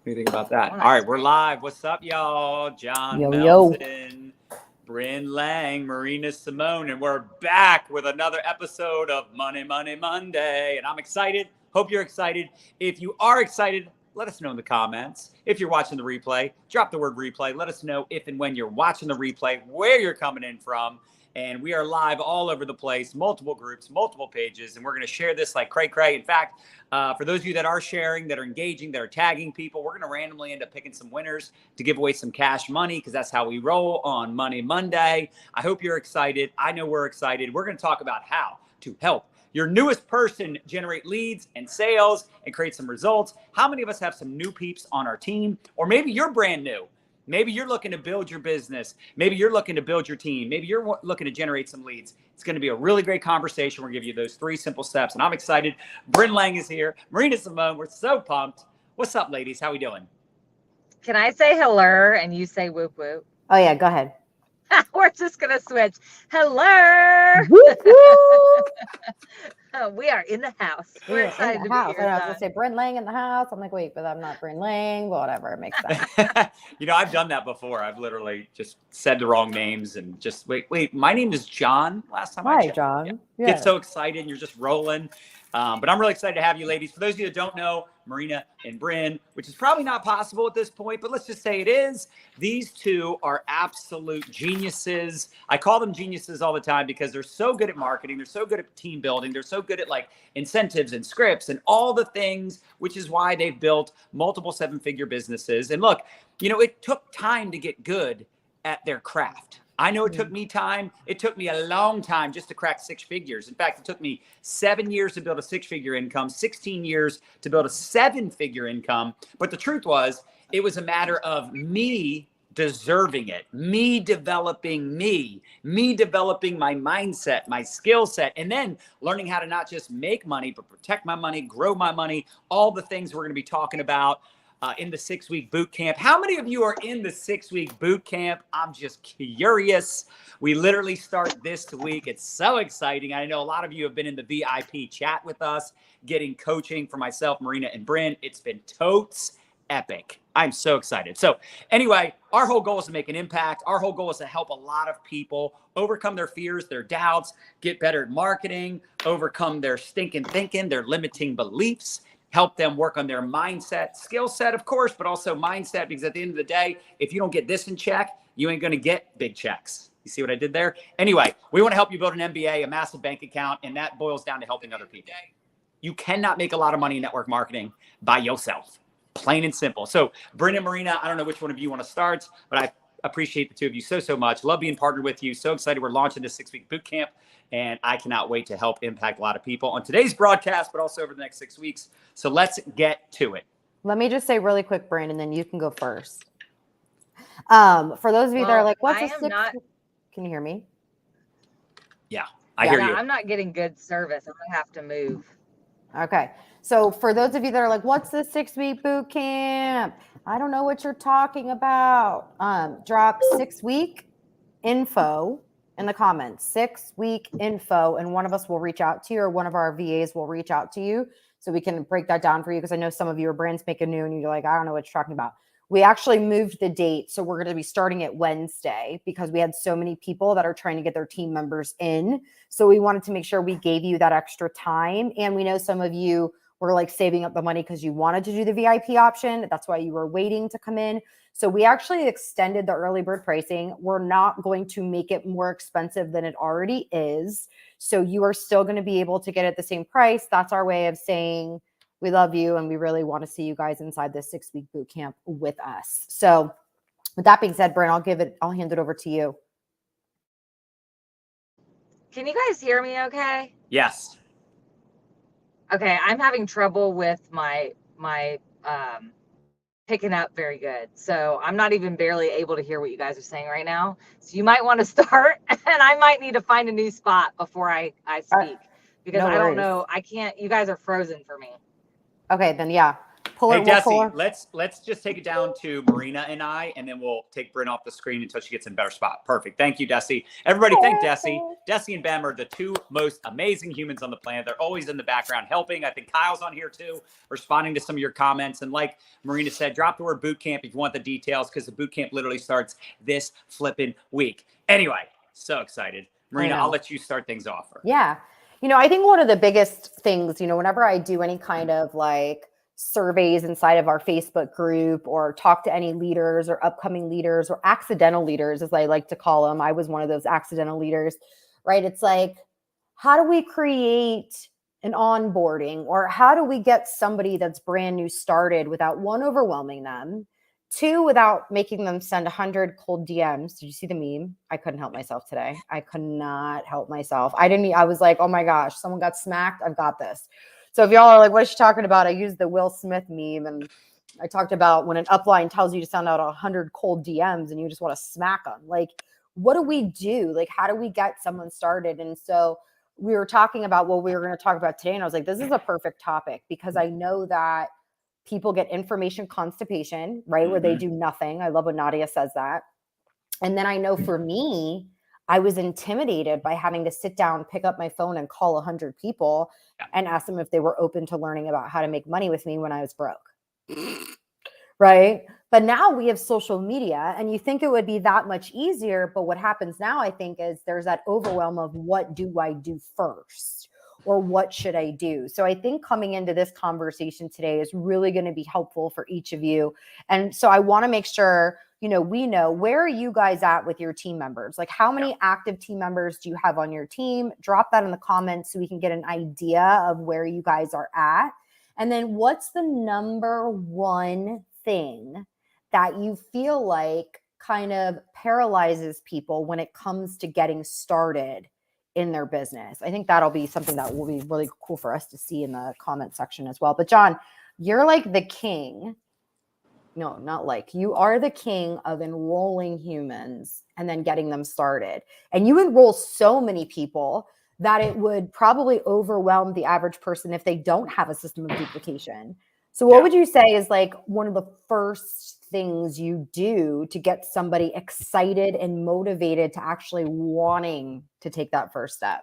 do you think about that? Oh, All right, we're live. What's up, y'all? John Yo, Melton, Bryn Lang, Marina Simone, and we're back with another episode of Money Monday. And I'm excited. Hope you're excited. If you are excited, let us know in the comments. If you're watching the replay, drop the word replay. Let us know if and when you're watching the replay, where you're coming in from. And we are live all over the place, multiple groups, multiple pages, and we're going to share this like cray-cray. In fact, for those of you that are sharing, that are engaging, that are tagging people, we're going to randomly end up picking some winners to give away some cash money because that's how we roll on Money Monday. I hope you're excited. I know we're excited. We're going to talk about how to help your newest person generate leads and sales and create some results. How many of us have some new peeps on our team? Or maybe you're brand new. Maybe you're looking to build your business. Maybe you're looking to build your team. Maybe you're looking to generate some leads. It's going to be a really great conversation. We're going to give you those 3 simple steps. And I'm excited. Bryn Lang is here. Marina Simone. We're so pumped. What's up, ladies? How we doing? Can I say hello and you say whoop whoop? Oh, yeah. Go ahead. We're just going to switch. Hello. Whoop, whoop. We are in the house. We're excited to be here. I was going to say Bryn Lang in the house. I'm like, wait, but I'm not Bryn Lang. But whatever. It makes sense. I've done that before. I've literally just said the wrong names and just wait. My name is John. Last time I checked. Hi, John. Yeah. Yeah. Get so excited and you're just rolling. But I'm really excited to have you, ladies. For those of you that don't know, Marina and Bryn, which is probably not possible at this point, but let's just say it is. These two are absolute geniuses. I call them geniuses all the time because they're so good at marketing. They're so good at team building. They're so good at like incentives and scripts and all the things, which is why they've built multiple 7-figure businesses. And look, it took time to get good at their craft. I know it took me time. It took me a long time just to crack 6 figures. In fact, it took me 7 years to build a 6-figure income, 16 years to build a 7-figure income. But the truth was, it was a matter of me deserving it, me developing me developing my mindset, my skill set, and then learning how to not just make money, but protect my money, grow my money, all the things we're going to be talking about in the 6-week boot camp. How many of you are in the 6-week boot camp? I'm just curious. We literally start this week. It's so exciting. I know a lot of you have been in the VIP chat with us, getting coaching for myself, Marina, and Bryn. It's been totes epic. I'm so excited. So anyway, our whole goal is to make an impact. Our whole goal is to help a lot of people overcome their fears, their doubts, get better at marketing, overcome their stinking thinking, their limiting beliefs, help them work on their mindset, skill set, of course, but also mindset, because at the end of the day, if you don't get this in check, you ain't going to get big checks. You see what I did there? Anyway, we want to help you build an MBA, a massive bank account, and that boils down to helping other people. You cannot make a lot of money in network marketing by yourself, plain and simple. So Bryn and Marina, I don't know which one of you want to start, but I appreciate the two of you so much. Love being partnered with you. So excited we're launching this 6-week boot camp. And I cannot wait to help impact a lot of people on today's broadcast, but also over the next 6 weeks. So let's get to it. Let me just say really quick, Bryn, and then you can go first. For those of you that are like, what's a 6? Can you hear me? Yeah, I hear you. I'm not getting good service. I'm going to have to move. Okay. So for those of you that are like, what's the 6-week boot camp? I don't know what you're talking about. Drop 6-week info in the comments, 6-week info, and one of us will reach out to you, or one of our VAs will reach out to you so we can break that down for you, because I know some of you are brand spanking new and you're like, I don't know what you're talking about. We actually moved the date, so we're going to be starting it Wednesday because we had so many people that are trying to get their team members in. So we wanted to make sure we gave you that extra time, and we know some of you were like saving up the money because you wanted to do the VIP option. That's why you were waiting to come in. So we actually extended the early bird pricing. We're not going to make it more expensive than it already is. So you are still going to be able to get it at the same price. That's our way of saying we love you and we really want to see you guys inside this 6-week boot camp with us. So with that being said, Bryn, I'll hand it over to you. Can you guys hear me okay? Yes. Okay, I'm having trouble with my picking up very good. So I'm not even barely able to hear what you guys are saying right now. So you might want to start, and I might need to find a new spot before I speak, because I don't know. I can't, you guys are frozen for me. Okay, then yeah. Pull Hey, it. We'll pull Desi, it. let's just take it down to Marina and I, and then we'll take Bryn off the screen until she gets in a better spot. Perfect. Thank you, Desi. Everybody, thank Desi. Desi and Bam are the two most amazing humans on the planet. They're always in the background helping. I think Kyle's on here too, responding to some of your comments. And like Marina said, drop the word boot camp if you want the details, because the boot camp literally starts this flipping week. Anyway, so excited. Marina, I'll let you start things off. Yeah. I think one of the biggest things, whenever I do any kind of like surveys inside of our Facebook group or talk to any leaders or upcoming leaders or accidental leaders, as I like to call them, I was one of those accidental leaders, right? It's like, how do we create an onboarding, or how do we get somebody that's brand new started without, one, overwhelming them, two, without making them send 100 cold DMs. Did you see the meme? I couldn't help myself today. I could not help myself. I was like, oh my gosh, someone got smacked. I've got this. So if y'all are like, what is she talking about? I used the Will Smith meme, and I talked about when an upline tells you to send out 100 cold DMs and you just want to smack them. Like, what do we do? Like, how do we get someone started? And so we were talking about what we were going to talk about today. And I was like, this is a perfect topic, because I know that people get information constipation, right? Where they do nothing. I love when Nadia says that. And then I know for me, I was intimidated by having to sit down, pick up my phone and call 100 people and ask them if they were open to learning about how to make money with me when I was broke. Right? But now we have social media, and you think it would be that much easier. But what happens now, I think, is there's that overwhelm of what do I do first? Or what should I do? So I think coming into this conversation today is really going to be helpful for each of you. And so I want to make sure, we know, where are you guys at with your team members? Like, how many active team members do you have on your team? Drop that in the comments so we can get an idea of where you guys are at. And then what's the number one thing that you feel like kind of paralyzes people when it comes to getting started in their business? I think that'll be something that will be really cool for us to see in the comment section as well. But John, you're like the king. No, not like, you are the king of enrolling humans and then getting them started. And you enroll so many people that it would probably overwhelm the average person if they don't have a system of duplication. So what would you say is like one of the first things you do to get somebody excited and motivated to actually wanting to take that first step?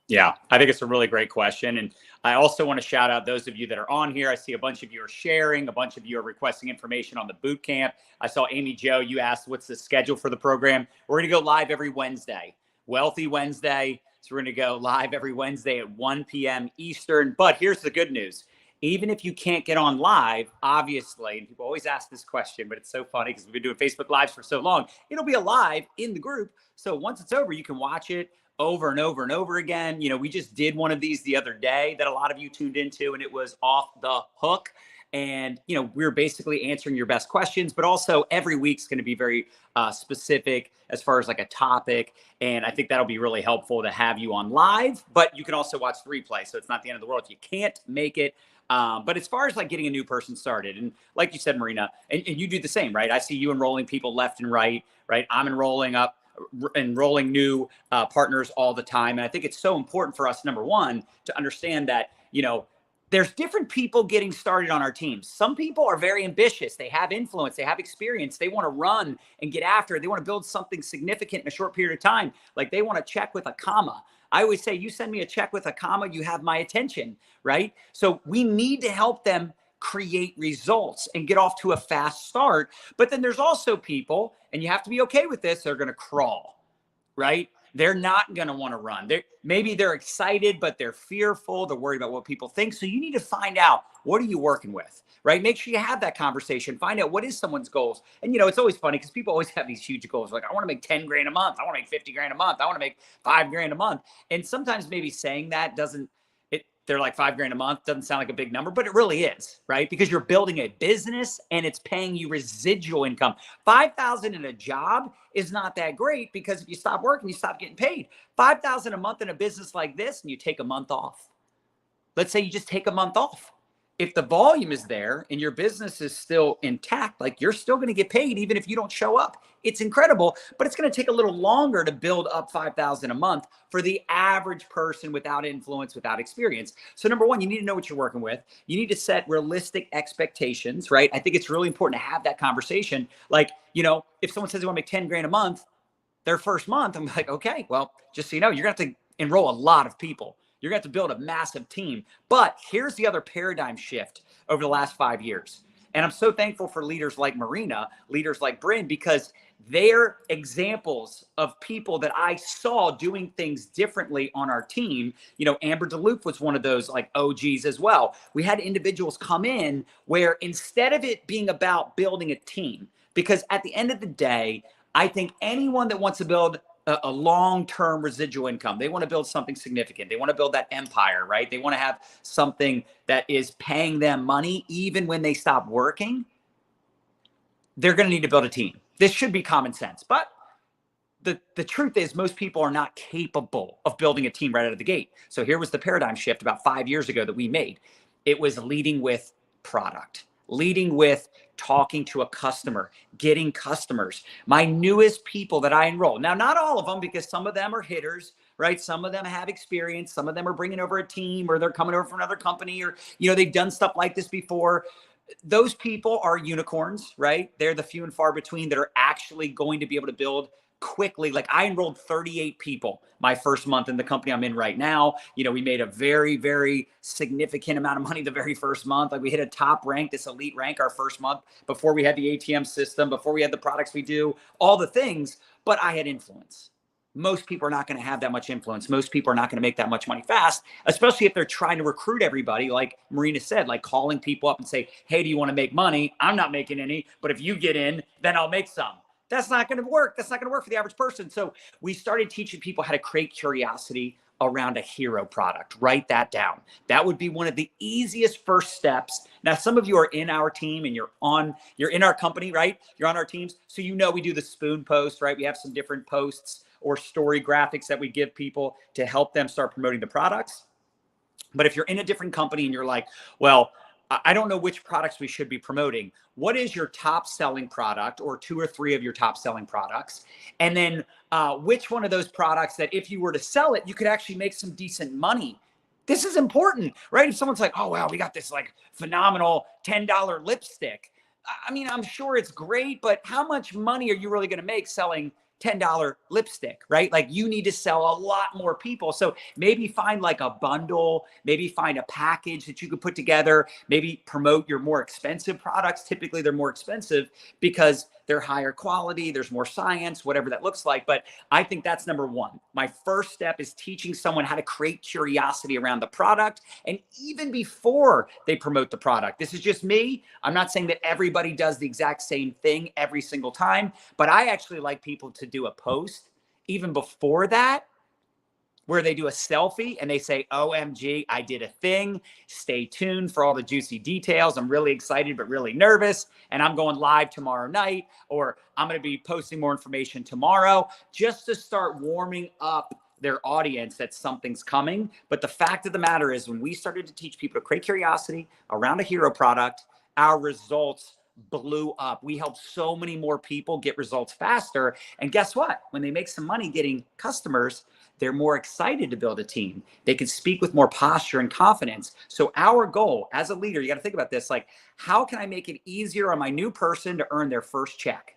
Yeah, I think it's a really great question. And I also want to shout out those of you that are on here. I see a bunch of you are sharing, a bunch of you are requesting information on the boot camp. I saw Amy Jo, you asked what's the schedule for the program. We're going to go live every Wednesday, Wealthy Wednesday. So we're going to go live every Wednesday at 1 p.m. Eastern. But here's the good news. Even if you can't get on live, obviously, and people always ask this question, but it's so funny because we've been doing Facebook Lives for so long, it'll be alive in the group. So once it's over, you can watch it over and over and over again. We just did one of these the other day that a lot of you tuned into, and it was off the hook. And, we're basically answering your best questions, but also every week's going to be very specific as far as like a topic. And I think that'll be really helpful to have you on live, but you can also watch the replay. So it's not the end of the world if you can't make it. But as far as like getting a new person started, and like you said, Marina, and you do the same, right? I see you enrolling people left and right? I'm enrolling new partners all the time. And I think it's so important for us, number one, to understand that, there's different people getting started on our teams. Some people are very ambitious. They have influence. They have experience. They want to run and get after it. They want to build something significant in a short period of time. Like they want to check with a comma. I always say, you send me a check with a comma, you have my attention, right? So we need to help them create results and get off to a fast start. But then there's also people, and you have to be okay with this, they're going to crawl, right? They're not going to want to run. Maybe they're excited, but they're fearful. They're worried about what people think. So you need to find out, what are you working with, right? Make sure you have that conversation. Find out what is someone's goals. And, it's always funny because people always have these huge goals. Like, I want to make 10 grand a month. I want to make 50 grand a month. I want to make 5 grand a month. And sometimes maybe saying that they're like 5 grand a month doesn't sound like a big number, but it really is, right? Because you're building a business and it's paying you residual income. 5,000 in a job is not that great, because if you stop working, you stop getting paid. 5,000 a month in a business like this, and you take a month off. Let's say you just take a month off. if the volume is there and your business is still intact, like you're still going to get paid even if you don't show up. It's incredible, but it's going to take a little longer to build up 5,000 a month for the average person without influence, without experience. So number one, you need to know what you're working with. You need to set realistic expectations, right? I think it's really important to have that conversation. Like, if someone says they want to make 10 grand a month, their first month, I'm like, okay, well, just so you know, you're going to have to enroll a lot of people. You're going to have to build a massive team. But here's the other paradigm shift over the last 5 years. And I'm so thankful for leaders like Marina, leaders like Bryn, because they're examples of people that I saw doing things differently on our team. Amber DeLuke was one of those like OGs as well. We had individuals come in where instead of it being about building a team, because at the end of the day, I think anyone that wants to build a long-term residual income, they want to build something significant. They want to build that empire, right? They want to have something that is paying them money even when they stop working. They're going to need to build a team. This should be common sense. But the truth is most people are not capable of building a team right out of the gate. So here was the paradigm shift about 5 years ago that we made. It was leading with product, leading with talking to a customer, getting customers. My newest people that I enroll, now not all of them, because some of them are hitters, right? Some of them have experience. Some of them are bringing over a team, or they're coming over from another company, or they've done stuff like this before. Those people are unicorns, right? They're the few and far between that are actually going to be able to build quickly. Like I enrolled 38 people my first month in the company I'm in right now. We made a very, very significant amount of money the very first month. Like we hit a top rank, this elite rank our first month before we had the ATM system, before we had the products we do, all the things, but I had influence. Most people are not going to have that much influence. Most people are not going to make that much money fast, especially if they're trying to recruit everybody. Like Marina said, like calling people up and say, hey, do you want to make money? I'm not making any, but if you get in, then I'll make some. That's not going to work. That's not going to work for the average person. So we started teaching people how to create curiosity around a hero product. Write that down. That would be one of the easiest first steps. Now, some of you are in our team and you're in our company, right? You're on our teams. So we do the spoon post, right? We have some different posts or story graphics that we give people to help them start promoting the products. But if you're in a different company and you're like, well, I don't know which products we should be promoting. What is your top selling product, or 2 or 3 of your top selling products? And then which one of those products that if you were to sell it, you could actually make some decent money? This is important, right? If someone's like, oh, wow, we got this like phenomenal $10 lipstick. I mean, I'm sure it's great, but how much money are you really going to make selling $10 lipstick, right? Like you need to sell a lot more people. So maybe find like a bundle, maybe find a package that you could put together, maybe promote your more expensive products. Typically they're more expensive because they're higher quality. There's more science, whatever that looks like. But I think that's number one. My first step is teaching someone how to create curiosity around the product. And even before they promote the product, this is just me. I'm not saying that everybody does the exact same thing every single time, but I actually like people to do a post even before that, where they do a selfie and they say, OMG, I did a thing. Stay tuned for all the juicy details. I'm really excited, but really nervous. And I'm going live tomorrow night, or I'm going to be posting more information tomorrow, just to start warming up their audience that something's coming. But the fact of the matter is, when we started to teach people to create curiosity around a hero product, our results blew up. We helped so many more people get results faster. And guess what? When they make some money getting customers, they're more excited to build a team. They can speak with more posture and confidence. So our goal as a leader, you got to think about this, like, how can I make it easier on my new person to earn their first check?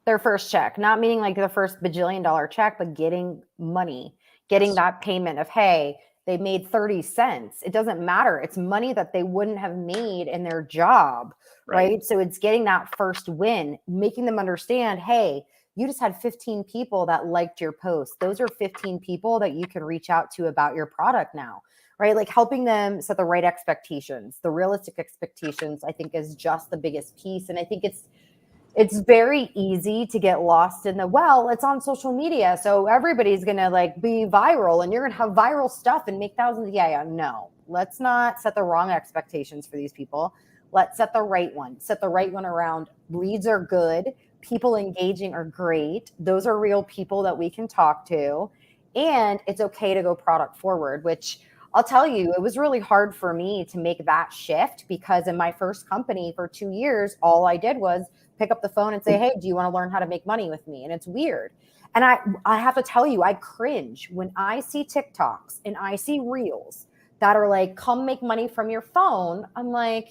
Their first check, not meaning like the first bajillion-dollar check, but getting money, getting that payment of, hey, they made 30 cents. It doesn't matter. It's money that they wouldn't have made in their job, right? So it's getting that first win, making them understand, hey, you just had 15 people that liked your post. Those are 15 people that you can reach out to about your product now, right? Like helping them set the right expectations. The realistic expectations, I think, is just the biggest piece. And I think it's very easy to get lost in the, well, it's on social media, so everybody's going to like be viral and you're going to have viral stuff and make thousands. Yeah. No, let's not set the wrong expectations for these people. Let's set the right one. Set the right one around leads are good. People engaging are great. Those are real people that we can talk to. And it's okay to go product forward, which I'll tell you, it was really hard for me to make that shift because in my first company for 2 years, all I did was pick up the phone and say, hey, do you want to learn how to make money with me? And it's weird. And I have to tell you, I cringe when I see TikToks and I see reels that are like, come make money from your phone. I'm like,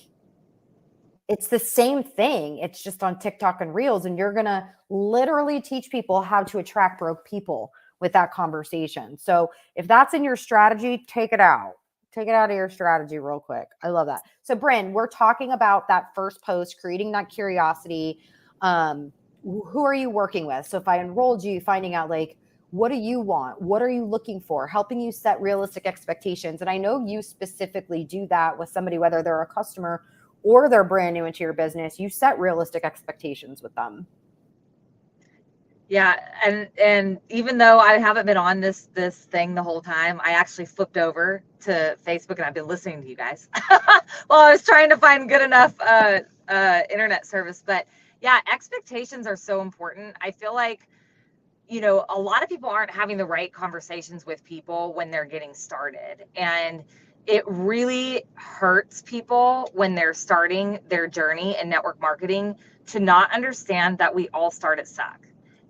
it's the same thing. It's just on TikTok and reels. And you're going to literally teach people how to attract broke people with that conversation. So if that's in your strategy, take it out. Take it out of your strategy real quick. I love that. So Bryn, we're talking about that first post, creating that curiosity. Who are you working with? So if I enrolled you, finding out like, what do you want? What are you looking for? Helping you set realistic expectations. And I know you specifically do that with somebody, whether they're a customer or they're brand new into your business. You set realistic expectations with them. Yeah, and even though I haven't been on this thing the whole time, I actually flipped over to Facebook and I've been listening to you guys while I was trying to find good enough internet service. But yeah, expectations are so important. I feel like, you know, a lot of people aren't having the right conversations with people when they're getting started. And it really hurts people when they're starting their journey in network marketing to not understand that we all start at suck.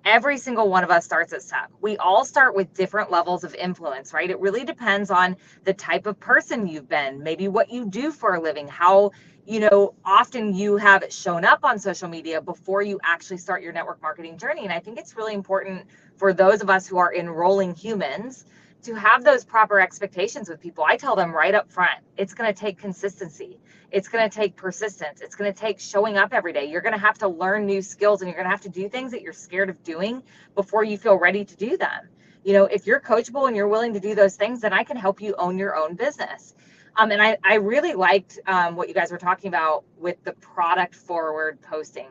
Every single one of us starts at suck. We all start with different levels of influence, right? It really depends on the type of person you've been, maybe what you do for a living, how, you know, often you have shown up on social media before you actually start your network marketing journey. And I think it's really important for those of us who are enrolling humans to have those proper expectations with people. I tell them right up front, it's going to take consistency. It's going to take persistence. It's going to take showing up every day. You're going to have to learn new skills and you're going to have to do things that you're scared of doing before you feel ready to do them. You know, if you're coachable and you're willing to do those things, then I can help you own your own business. And I really liked what you guys were talking about with the product forward posting.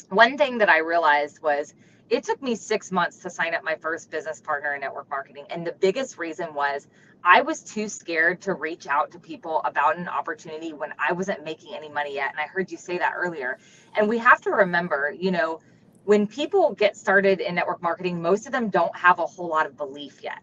One thing that I realized was it took me 6 months to sign up my first business partner in network marketing. And the biggest reason was I was too scared to reach out to people about an opportunity when I wasn't making any money yet. And I heard you say that earlier. And we have to remember, you know, when people get started in network marketing, most of them don't have a whole lot of belief yet,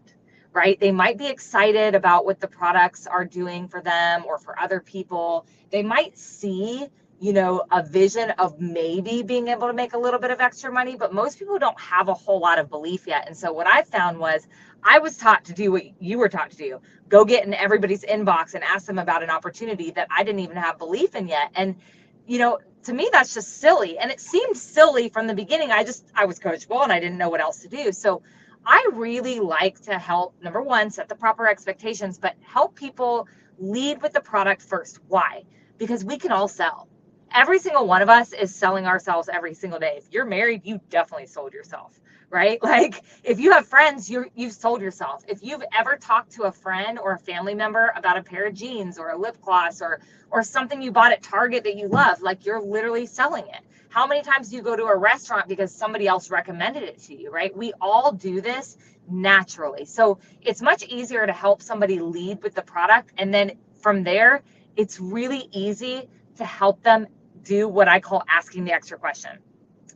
right? They might be excited about what the products are doing for them or for other people. They might see, you know, a vision of maybe being able to make a little bit of extra money, but most people don't have a whole lot of belief yet. And so what I found was I was taught to do what you were taught to do. Go get in everybody's inbox and ask them about an opportunity that I didn't even have belief in yet. And, you know, to me, that's just silly. And it seemed silly from the beginning. I was coachable and I didn't know what else to do. So I really like to help, number one, set the proper expectations, but help people lead with the product first. Why? Because we can all sell. Every single one of us is selling ourselves every single day. If you're married, you definitely sold yourself, right? Like if you have friends, you've sold yourself. If you've ever talked to a friend or a family member about a pair of jeans or a lip gloss or something you bought at Target that you love, like you're literally selling it. How many times do you go to a restaurant because somebody else recommended it to you, right? We all do this naturally. So it's much easier to help somebody lead with the product. And then from there, it's really easy to help them do what I call asking the extra question.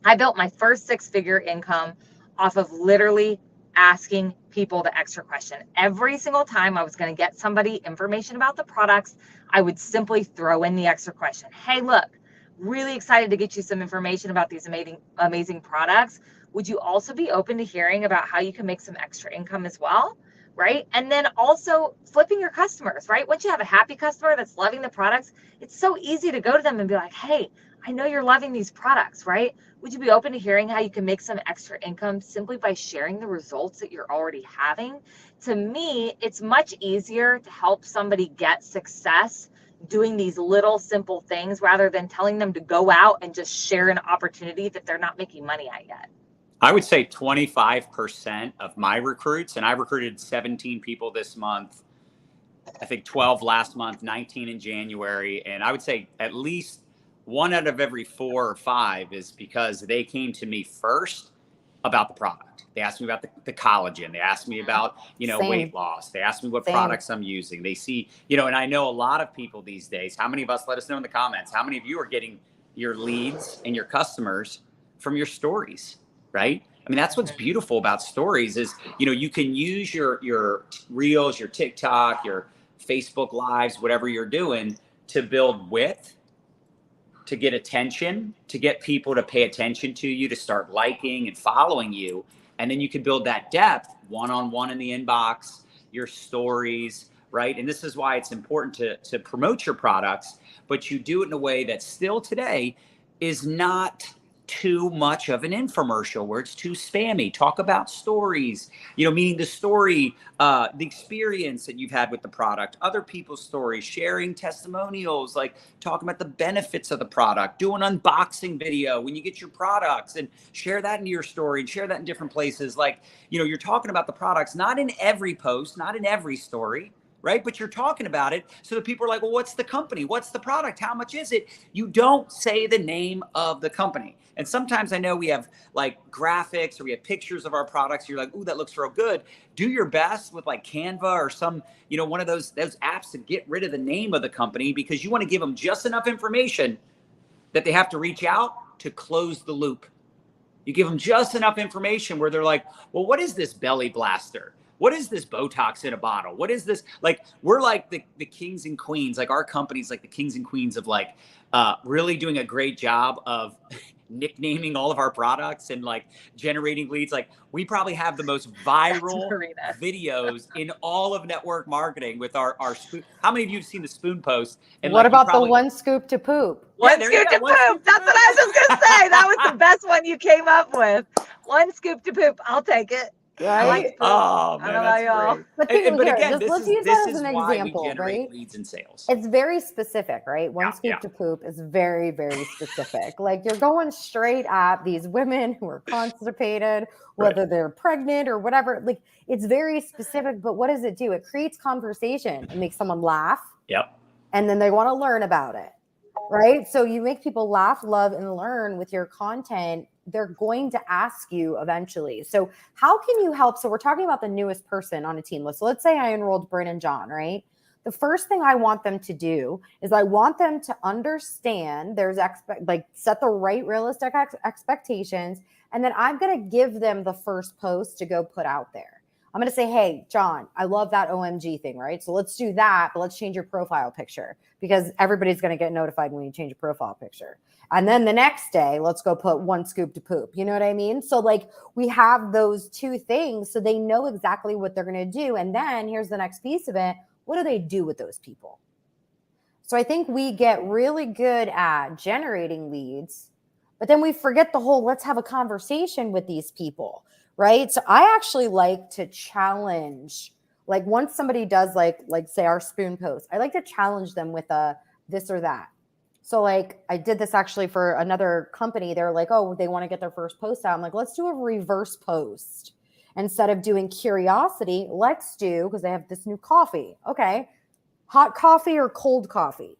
I built my first 6-figure income off of literally asking people the extra question. Every single time I was going to get somebody information about the products, I would simply throw in the extra question. Hey, look, really excited to get you some information about these amazing products. Would you also be open to hearing about how you can make some extra income as well? Right? And then also flipping your customers, right? Once you have a happy customer that's loving the products, it's so easy to go to them and be like, hey, I know you're loving these products, right? Would you be open to hearing how you can make some extra income simply by sharing the results that you're already having? To me, it's much easier to help somebody get success doing these little simple things rather than telling them to go out and just share an opportunity that they're not making money at yet. I would say 25% of my recruits, and I recruited 17 people this month, I think 12 last month, 19 in January. And I would say at least 1 out of every 4 or 5 is because they came to me first about the product. They asked me about the collagen. They asked me about, you know, weight loss. They asked me what products I'm using. They see, you know, and I know a lot of people these days, how many of us, let us know in the comments, how many of you are getting your leads and your customers from your stories? Right? I mean, that's what's beautiful about stories is, you know, you can use your reels, your TikTok, your Facebook Lives, whatever you're doing, to build width, to get attention, to get people to pay attention to you, to start liking and following you. And then you can build that depth one-on-one in the inbox, your stories, right? And this is why it's important to promote your products, but you do it in a way that still today is not too much of an infomercial where it's too spammy. Talk about stories, meaning the story, the experience that you've had with the product, other people's stories, sharing testimonials, like talking about the benefits of the product, do an unboxing video when you get your products and share that into your story and share that in different places. Like, you're talking about the products, not in every post, not in every story, right? But you're talking about it so that people are like, well, what's the company? What's the product? How much is it? You don't say the name of the company. And sometimes I know we have like graphics or we have pictures of our products. You're like, ooh, that looks real good. Do your best with like Canva or some, one of those apps to get rid of the name of the company, because you want to give them just enough information that they have to reach out to close the loop. You give them just enough information where they're like, well, what is this belly blaster? What is this Botox in a bottle? What is this? Like, we're like the kings and queens, like our company's like the kings and queens of like really doing a great job of nicknaming all of our products and like generating leads. Like, we probably have the most viral videos in all of network marketing with our spoon. How many of you have seen the spoon post? And what like, about the one scoop to poop? One scoop to poop. That's what I was just going to say. That was the best one you came up with. One scoop to poop. I'll take it. Right? I like poop. Oh, man, I don't know about y'all. great. But, But here, again, let's use that as an example, right? Leads and sales. It's very specific, right? One scoop to poop is very, very specific. Like, you're going straight at these women who are constipated, whether they're pregnant or whatever. Like, it's very specific, but what does it do? It creates conversation. It makes someone laugh. Yep. And then they want to learn about it, right? So you make people laugh, love, and learn with your content. They're going to ask you eventually. So how can you help? So we're talking about the newest person on a team list. So let's say I enrolled Bryn and John, right? The first thing I want them to do is I want them to understand set the right realistic expectations. And then I'm going to give them the first post to go put out there. I'm going to say, hey, John, I love that OMG thing, right? So let's do that, but let's change your profile picture, because everybody's going to get notified when you change your profile picture. And then the next day, let's go put one scoop to poop. You know what I mean? So like, we have those two things so they know exactly what they're going to do. And then here's the next piece of it. What do they do with those people? So I think we get really good at generating leads, but then we forget the whole, let's have a conversation with these people, right? So I actually like to challenge, like once somebody does like say our spoon post, I like to challenge them with a this or that. So like I did this actually for another company. They're like, oh, they want to get their first post out. I'm like, let's do a reverse post. Instead of doing curiosity, let's do, because they have this new coffee. Okay. Hot coffee or cold coffee?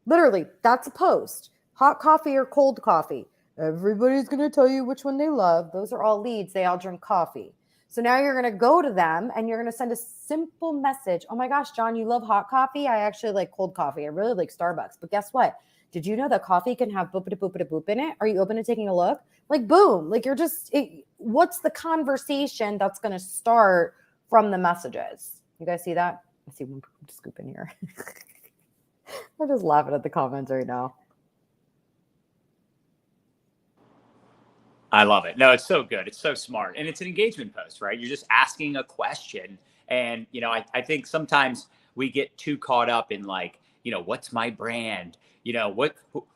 Literally, that's a post. Hot coffee or cold coffee? Everybody's going to tell you which one they love. Those are all leads. They all drink coffee. So now you're going to go to them and you're going to send a simple message. Oh my gosh, John, you love hot coffee? I actually like cold coffee. I really like Starbucks. But guess what? Did you know that coffee can have boop-a-boop-a-boop in it? Are you open to taking a look? Like, boom. Like, what's the conversation that's going to start from the messages? You guys see that? I see one scoop in here. I'm just laughing at the comments right now. I love it. No, it's so good. It's so smart. And it's an engagement post, right? You're just asking a question. And, I think sometimes we get too caught up in like, what's my brand?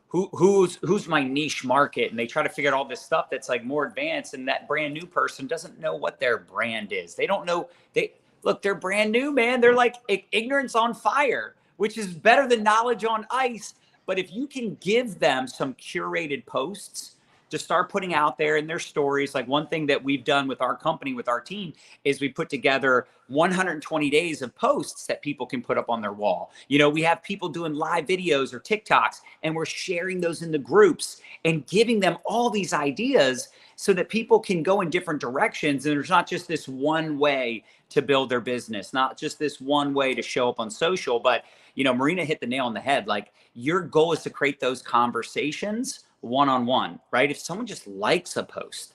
Who's my niche market? And they try to figure out all this stuff that's like more advanced. And that brand new person doesn't know what their brand is. They don't know. They're brand new, man. They're like ignorance on fire, which is better than knowledge on ice. But if you can give them some curated posts to start putting out there in their stories. Like one thing that we've done with our company, with our team, is we put together 120 days of posts that people can put up on their wall. We have people doing live videos or TikToks, and we're sharing those in the groups and giving them all these ideas so that people can go in different directions. And there's not just this one way to build their business, not just this one way to show up on social. But, Marina hit the nail on the head. Like, your goal is to create those conversations one-on-one, right? If someone just likes a post,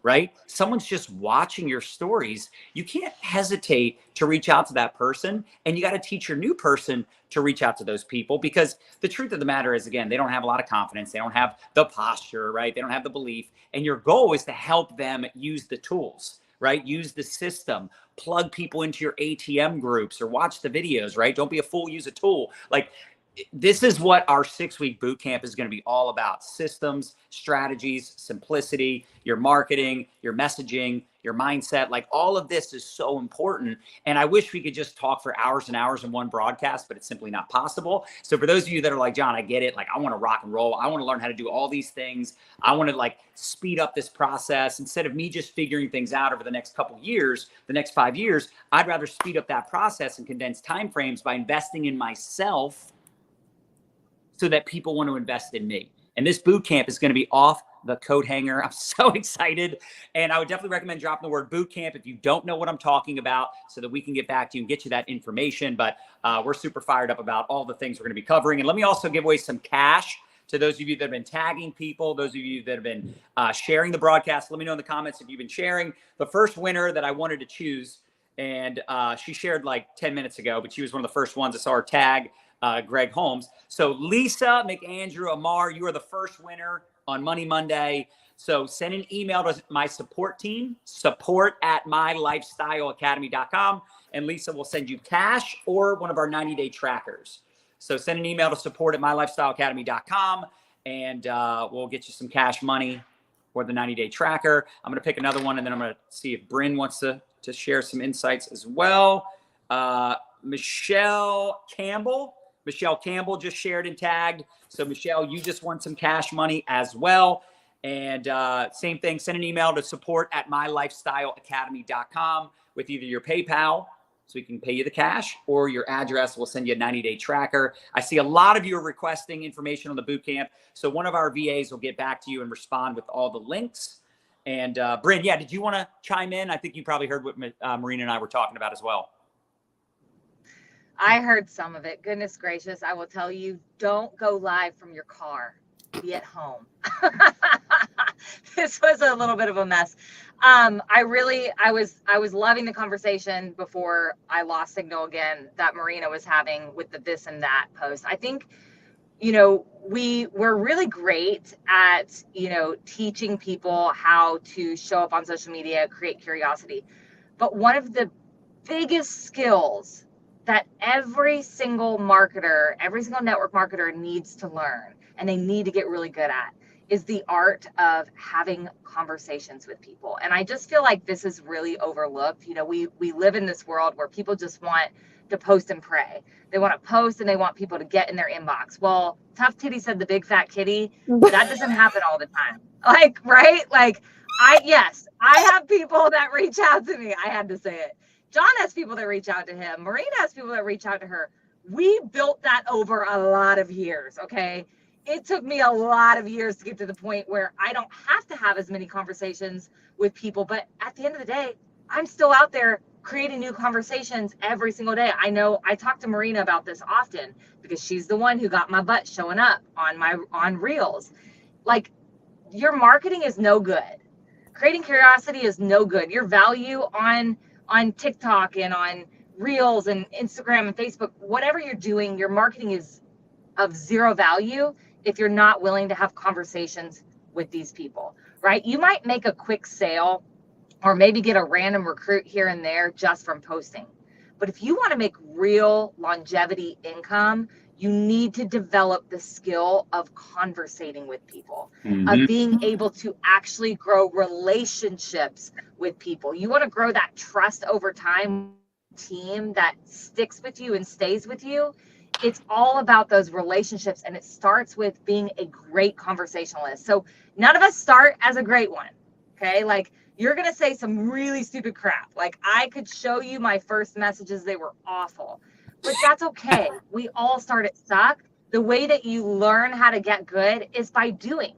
right? Someone's just watching your stories. You can't hesitate to reach out to that person, and you got to teach your new person to reach out to those people, because the truth of the matter is, again, they don't have a lot of confidence. They don't have the posture, right? They don't have the belief. And your goal is to help them use the tools, right? Use the system, plug people into your ATM groups or watch the videos, right? Don't be a fool, use a tool. Like, this is what our 6-week boot camp is going to be all about: systems, strategies, simplicity, your marketing, your messaging, your mindset. Like, all of this is so important. And I wish we could just talk for hours and hours in one broadcast, but it's simply not possible. So for those of you that are like, John, I get it. Like, I want to rock and roll. I want to learn how to do all these things. I want to like speed up this process. Instead of me just figuring things out over the next couple years, the next 5 years, I'd rather speed up that process and condense timeframes by investing in myself, so that people want to invest in me. And this boot camp is going to be off the coat hanger. I'm so excited. And I would definitely recommend dropping the word boot camp if you don't know what I'm talking about, so that we can get back to you and get you that information. But we're super fired up about all the things we're going to be covering. And let me also give away some cash to those of you that have been tagging people, those of you that have been sharing the broadcast. Let me know in the comments if you've been sharing. The first winner that I wanted to choose, and she shared like 10 minutes ago, but she was one of the first ones. I saw her tag Greg Holmes. So Lisa McAndrew Amar, you are the first winner on Money Monday. So send an email to my support team, support@mylifestyleacademy.com, and Lisa will send you cash or one of our 90-day trackers. So send an email to support@mylifestyleacademy.com, and we'll get you some cash money or the 90-day tracker. I'm going to pick another one, and then I'm going to see if Bryn wants to share some insights as well. Michelle Campbell just shared and tagged. So Michelle, you just won some cash money as well. And same thing, send an email to support@mylifestyleacademy.com with either your PayPal, so we can pay you the cash, or your address. We'll send you a 90-day tracker. I see a lot of you are requesting information on the boot camp. So one of our VAs will get back to you and respond with all the links. And Bryn, yeah, did you want to chime in? I think you probably heard what Marina and I were talking about as well. I heard some of it. Goodness gracious. I will tell you, don't go live from your car. Be at home. This was a little bit of a mess. I was loving the conversation before I lost signal again that Marina was having with the this and that post. I think, we're really great at, teaching people how to show up on social media, create curiosity. But one of the biggest skills that every single marketer, every single network marketer needs to learn, and they need to get really good at, is the art of having conversations with people. And I just feel like this is really overlooked. We live in this world where people just want to post and pray. They want to post and they want people to get in their inbox. Well, Tough Titty said the big fat kitty. That doesn't happen all the time. Like, right? Like, I have people that reach out to me. I had to say it. John has people that reach out to him. Marina has people that reach out to her. We built that over a lot of years, okay? It took me a lot of years to get to the point where I don't have to have as many conversations with people. But at the end of the day, I'm still out there creating new conversations every single day. I know I talk to Marina about this often because she's the one who got my butt showing up on Reels. Like, your marketing is no good. Creating curiosity is no good. Your value on TikTok and on Reels and Instagram and Facebook, whatever you're doing, your marketing is of zero value if you're not willing to have conversations with these people, right? You might make a quick sale or maybe get a random recruit here and there just from posting. But if you want to make real longevity income, you need to develop the skill of conversating with people, of being able to actually grow relationships with people. You want to grow that trust over time, team that sticks with you and stays with you. It's all about those relationships, and it starts with being a great conversationalist. So none of us start as a great one, okay? Like, you're going to say some really stupid crap. Like, I could show you my first messages. They were awful. But that's okay. We all start at suck. The way that you learn how to get good is by doing,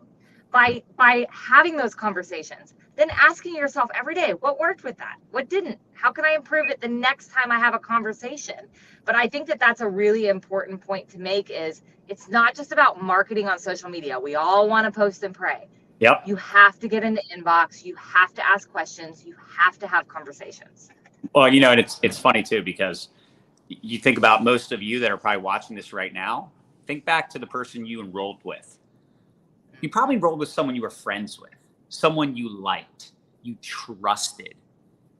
by having those conversations, then asking yourself every day, what worked with that? What didn't? How can I improve it the next time I have a conversation? But I think that that's a really important point to make, is it's not just about marketing on social media. We all want to post and pray. Yep. You have to get in the inbox. You have to ask questions. You have to have conversations. Well, and it's funny too, because you think about most of you that are probably watching this right now. Think back to the person you enrolled with. You probably enrolled with someone you were friends with, someone you liked, you trusted.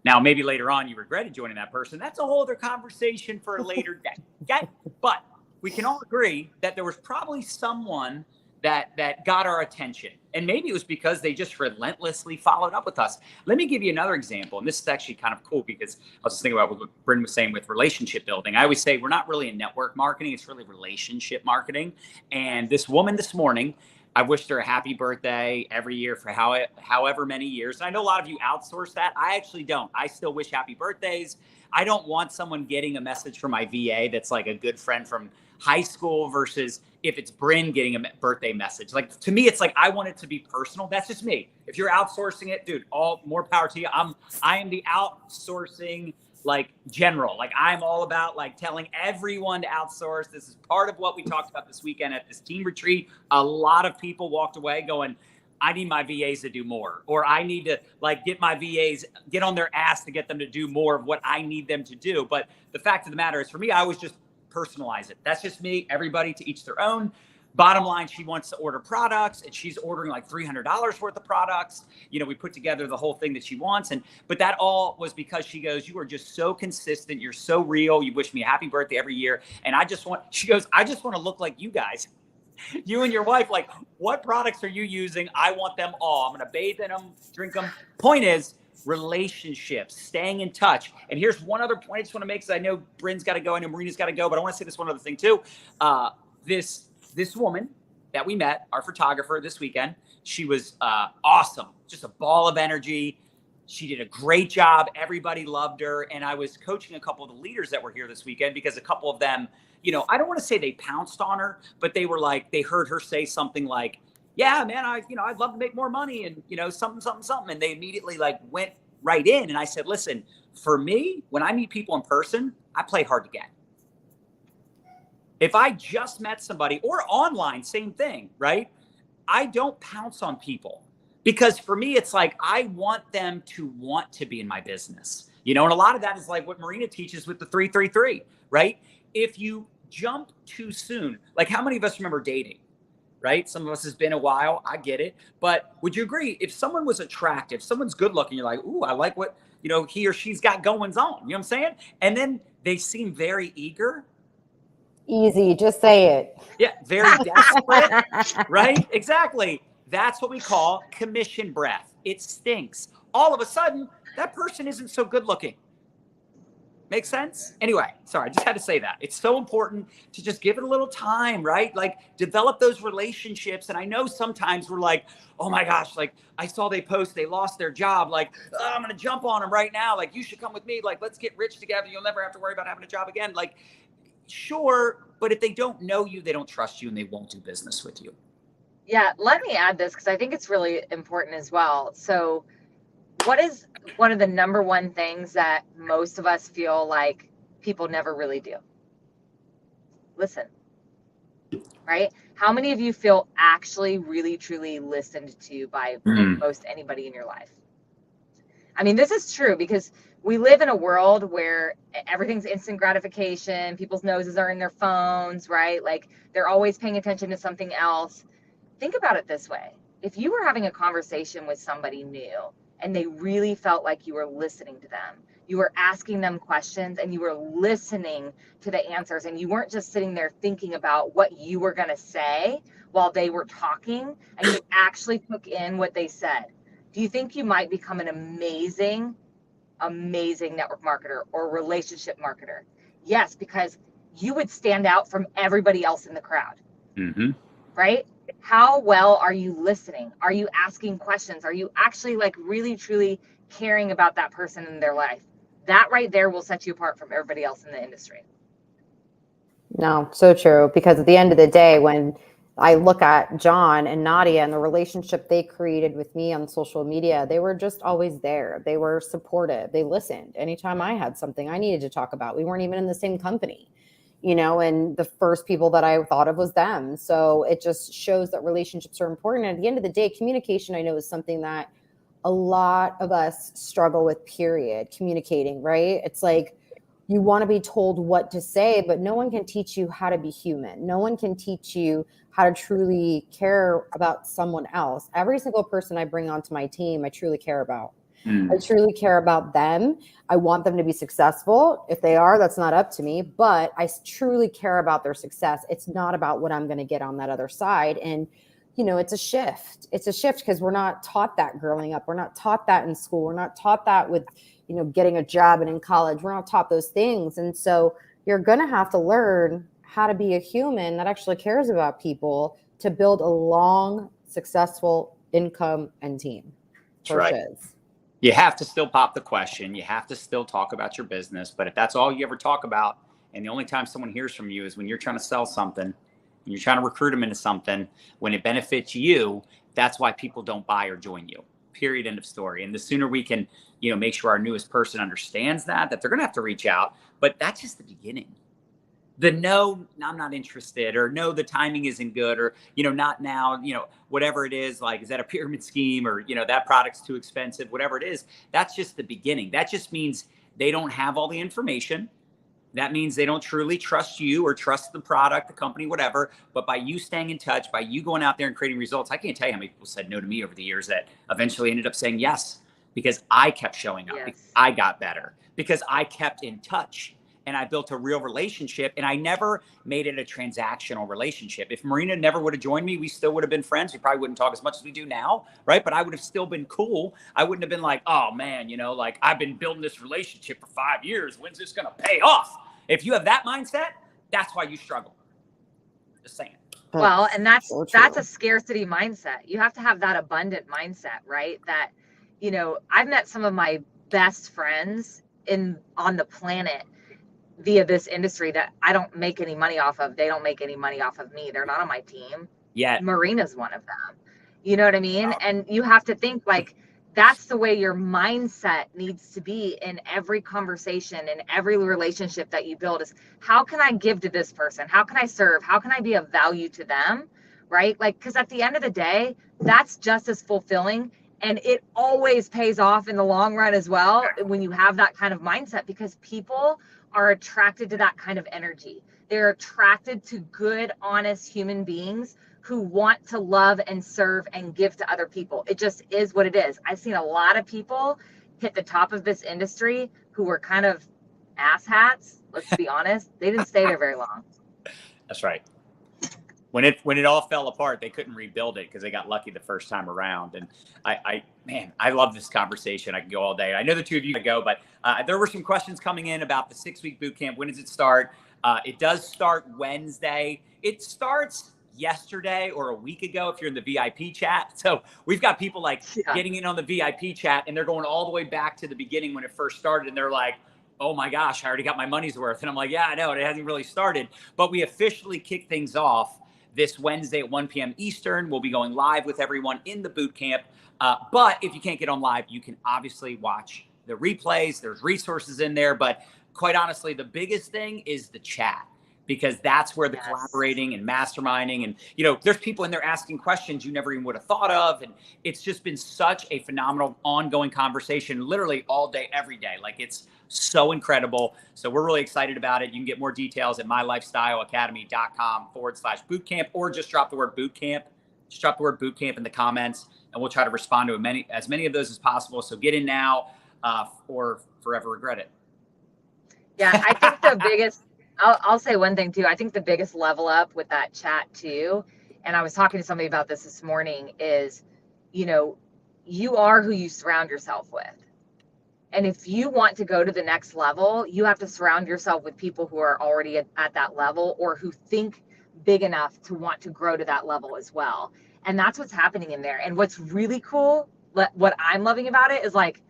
Now, maybe later on you regretted joining that person. That's a whole other conversation for a later day. Okay? But we can all agree that there was probably someone that got our attention. And maybe it was because they just relentlessly followed up with us. Let me give you another example. And this is actually kind of cool, because I was just thinking about what Bryn was saying with relationship building. I always say we're not really in network marketing. It's really relationship marketing. And this woman this morning, I wished her a happy birthday every year for however many years. And I know a lot of you outsource that. I actually don't. I still wish happy birthdays. I don't want someone getting a message from my VA that's like a good friend from high school versus if it's Bryn getting a birthday message. Like, to me, it's like, I want it to be personal. That's just me. If you're outsourcing it, dude, all more power to you. I am the outsourcing like general. Like, I'm all about like telling everyone to outsource. This is part of what we talked about this weekend at this team retreat. A lot of people walked away going, I need my VAs to do more, or I need to like get my VAs, get on their ass to get them to do more of what I need them to do. But the fact of the matter is, for me, I always just personalize it. That's just me. Everybody to each their own. Bottom line, she wants to order products, and she's ordering like $300 worth of products. We put together the whole thing that she wants. But that all was because she goes, you are just so consistent. You're so real. You wish me a happy birthday every year. And she goes, I just want to look like you guys. You and your wife, like, what products are you using? I want them all. I'm going to bathe in them, drink them. Point is, relationships, staying in touch. And here's one other point I just want to make, because I know Bryn's got to go, I know Marina's got to go, but I want to say this one other thing too. This woman that we met, our photographer this weekend, she was awesome, just a ball of energy. She did a great job. Everybody loved her. And I was coaching a couple of the leaders that were here this weekend, because a couple of them, I don't want to say they pounced on her, but they were like, they heard her say something like, yeah, man, I'd love to make more money, and, something. And they immediately like went right in. And I said, listen, for me, when I meet people in person, I play hard to get. If I just met somebody, or online, same thing, right? I don't pounce on people, because for me, it's like, I want them to want to be in my business, and a lot of that is like what Marina teaches with the 333, right? If you jump too soon, like, how many of us remember dating, right? Some of us has been a while. I get it. But would you agree, if someone was attractive, someone's good looking, you're like, ooh, I like what, he or she's got goings on, you know what I'm saying? And then they seem very eager. Easy, just say it. Yeah, very desperate, right? Exactly. That's what we call commission breath. It stinks. All of a sudden, that person isn't so good looking. Make sense? Anyway, sorry, I just had to say that. It's so important to just give it a little time, right? Like, develop those relationships. And I know sometimes we're like, oh my gosh, like, I saw they post, they lost their job. Like, oh, I'm going to jump on them right now. Like, you should come with me. Like, let's get rich together. You'll never have to worry about having a job again. Like, sure. But if they don't know you, they don't trust you, and they won't do business with you. Yeah. Let me add this, because I think it's really important as well. So, what is one of the number one things that most of us feel like people never really do? Listen, right? How many of you feel actually really truly listened to by most anybody in your life? I mean, this is true, because we live in a world where everything's instant gratification. People's noses are in their phones, right? Like, they're always paying attention to something else. Think about it this way. If you were having a conversation with somebody new, and they really felt like you were listening to them, you were asking them questions, and you were listening to the answers, and you weren't just sitting there thinking about what you were going to say while they were talking, and you actually took in what they said, do you think you might become an amazing network marketer or relationship marketer? Yes, because you would stand out from everybody else in the crowd. Right? How well are you listening? Are you asking questions? Are you actually like really truly caring about that person in their life? That right there will set you apart from everybody else in the industry. No, so true. Because at the end of the day, when I look at John and Nadia and the relationship they created with me on social media, they were just always there. They were supportive. They listened anytime I had something I needed to talk about. We weren't even in the same company. and the first people that I thought of was them. So it just shows that relationships are important. And at the end of the day, communication, I know, is something that a lot of us struggle with, period. Communicating, right? It's like you want to be told what to say, but no one can teach you how to be human. No one can teach you how to truly care about someone else. Every single person I bring onto my team, I truly care about. I truly care about them. I want them to be successful. If they are, that's not up to me, but I truly care about their success. It's not about what I'm going to get on that other side. And, it's a shift. It's a shift because we're not taught that growing up. We're not taught that in school. We're not taught that with, getting a job and in college. We're not taught those things. And so you're going to have to learn how to be a human that actually cares about people to build a long, successful income and team. That's right. Shiz. You have to still pop the question. You have to still talk about your business. But if that's all you ever talk about, and the only time someone hears from you is when you're trying to sell something, and you're trying to recruit them into something, when it benefits you, that's why people don't buy or join you. Period. End of story. And the sooner we can, make sure our newest person understands that they're going to have to reach out. But that's just the beginning. The no, I'm not interested, or no, the timing isn't good, or, not now, whatever it is, like, is that a pyramid scheme, or, that product's too expensive, whatever it is, that's just the beginning. That just means they don't have all the information. That means they don't truly trust you or trust the product, the company, whatever. But by you staying in touch, by you going out there and creating results, I can't tell you how many people said no to me over the years that eventually ended up saying yes, because I kept showing up, because I got better, because I kept in touch. And I built a real relationship, and I never made it a transactional relationship. If Marina never would have joined me, we still would have been friends. We probably wouldn't talk as much as we do now, right? But I would have still been cool. I wouldn't have been like, oh man, like, I've been building this relationship for 5 years. When's this going to pay off? If you have that mindset, that's why you struggle. Just saying. Well, and that's a scarcity mindset. You have to have that abundant mindset, right? That, I've met some of my best friends on the planet via this industry that I don't make any money off of. They don't make any money off of me. They're not on my team. Yeah. Marina's one of them. You know what I mean? And you have to think like, that's the way your mindset needs to be in every conversation, in every relationship that you build, is how can I give to this person? How can I serve? How can I be of value to them? Right? Like, because at the end of the day, that's just as fulfilling. And it always pays off in the long run as well when you have that kind of mindset, because people are attracted to that kind of energy. They're attracted to good, honest human beings who want to love and serve and give to other people. It just is what it is. I've seen a lot of people hit the top of this industry who were kind of asshats. Let's be honest. They didn't stay there very long. That's right. When it all fell apart, they couldn't rebuild it because they got lucky the first time around. And I love this conversation. I can go all day. I know the two of you can go, but there were some questions coming in about the 6-week boot camp. When does it start? It does start Wednesday. It starts yesterday or a week ago if you're in the VIP chat. So we've got people getting in on the VIP chat, and they're going all the way back to the beginning when it first started. And they're like, oh my gosh, I already got my money's worth. And I'm like, yeah, I know. It hasn't really started. But we officially kick things off this Wednesday at 1 p.m. Eastern. We'll be going live with everyone in the boot camp. But if you can't get on live, you can obviously watch the replays. There's resources in there. But quite honestly, the biggest thing is the chat, because that's where the collaborating and masterminding, and, there's people in there asking questions you never even would have thought of. And it's just been such a phenomenal ongoing conversation, literally all day, every day. Like, it's so incredible. So we're really excited about it. You can get more details at mylifestyleacademy.com/bootcamp, or just drop the word bootcamp. Just drop the word bootcamp in the comments, and we'll try to respond to as many of those as possible. So get in now or forever regret it. Yeah, I think the biggest, I'll say one thing too. I think the biggest level up with that chat too, and I was talking to somebody about this morning, is, you are who you surround yourself with. And if you want to go to the next level, you have to surround yourself with people who are already at that level, or who think big enough to want to grow to that level as well. And that's what's happening in there. And what's really cool, what I'm loving about it, is like,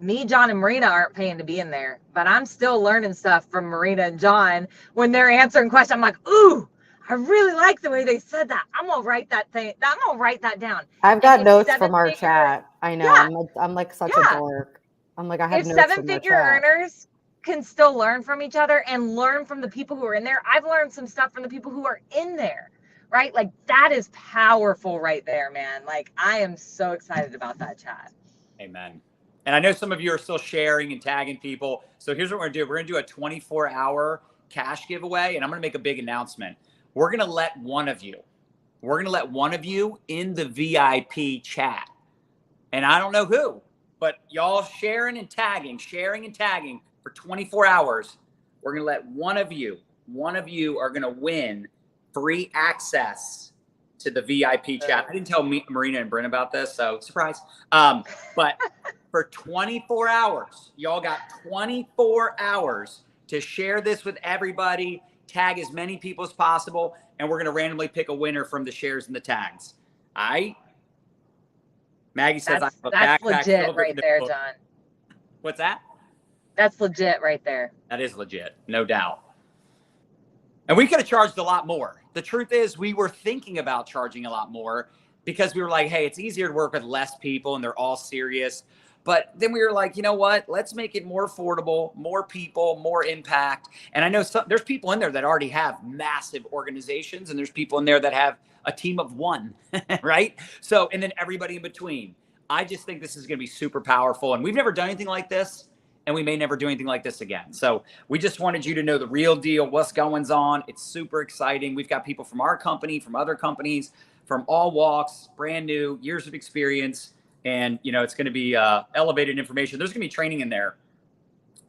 me, John, and Marina aren't paying to be in there, but I'm still learning stuff from Marina and John when they're answering questions. I'm like, ooh, I really like the way they said that. I'm gonna write that thing. I'm gonna write that down. I've got notes from our chat. I know. Yeah. I'm like such a dork. I'm like, I have if notes from our 7-figure chat. earners can still learn from each other and learn from the people who are in there. I've learned some stuff from the people who are in there, right? Like that is powerful right there, man. Like I am so excited about that chat. Amen. And I know some of you are still sharing and tagging people. So here's what we're going to do. We're going to do a 24-hour cash giveaway, and I'm going to make a big announcement. We're going to let one of you in the VIP chat. And I don't know who, but y'all sharing and tagging for 24 hours. We're going to let one of you are going to win free access to the VIP chat. I didn't tell Marina and Bryn about this, so surprise. But for 24 hours, y'all got 24 hours to share this with everybody, tag as many people as possible, and we're going to randomly pick a winner from the shares and the tags. All right? Maggie says, That's I have a backpack legit filled right with there, notebooks. John. What's that? That's legit right there. That is legit, no doubt. And we could have charged a lot more. The truth is, we were thinking about charging a lot more because we were like, hey, it's easier to work with less people and they're all serious. But then we were like, you know what? Let's make it more affordable, more people, more impact. And I know there's people in there that already have massive organizations, and there's people in there that have a team of one, right? So, and then everybody in between. I just think this is going to be super powerful. And we've never done anything like this, and we may never do anything like this again. So we just wanted you to know the real deal, what's going on. It's super exciting. We've got people from our company, from other companies, from all walks, brand new, years of experience. And, you know, it's going to be elevated information. There's going to be training in there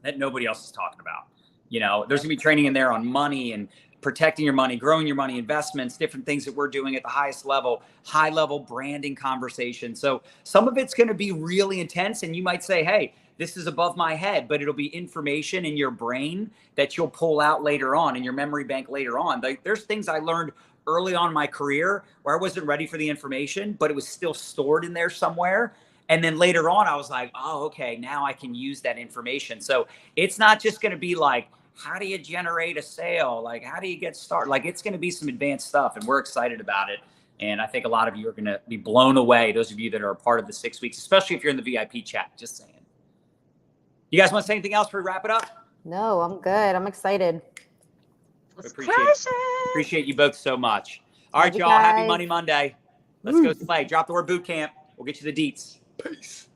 that nobody else is talking about. You know, there's going to be training in there on money and protecting your money, growing your money, investments, different things that we're doing at the highest level, high level branding conversation. So some of it's going to be really intense, and you might say, hey, this is above my head, but it'll be information in your brain that you'll pull out later on in your memory bank later on. There's things I learned early on in my career where I wasn't ready for the information, but it was still stored in there somewhere. And then later on, I was like, oh, okay, now I can use that information. So it's not just going to be like, how do you generate a sale? Like, how do you get started? Like, it's going to be some advanced stuff, and we're excited about it. And I think a lot of you are going to be blown away, those of you that are a part of the 6 weeks, especially if you're in the VIP chat, just saying. You guys want to say anything else before we wrap it up? No, I'm good. I'm excited. Let's crush it. Appreciate you both so much. All Love right, you y'all. Happy guys. Money Monday. Let's go slay. Drop the word boot camp. We'll get you the deets. Peace.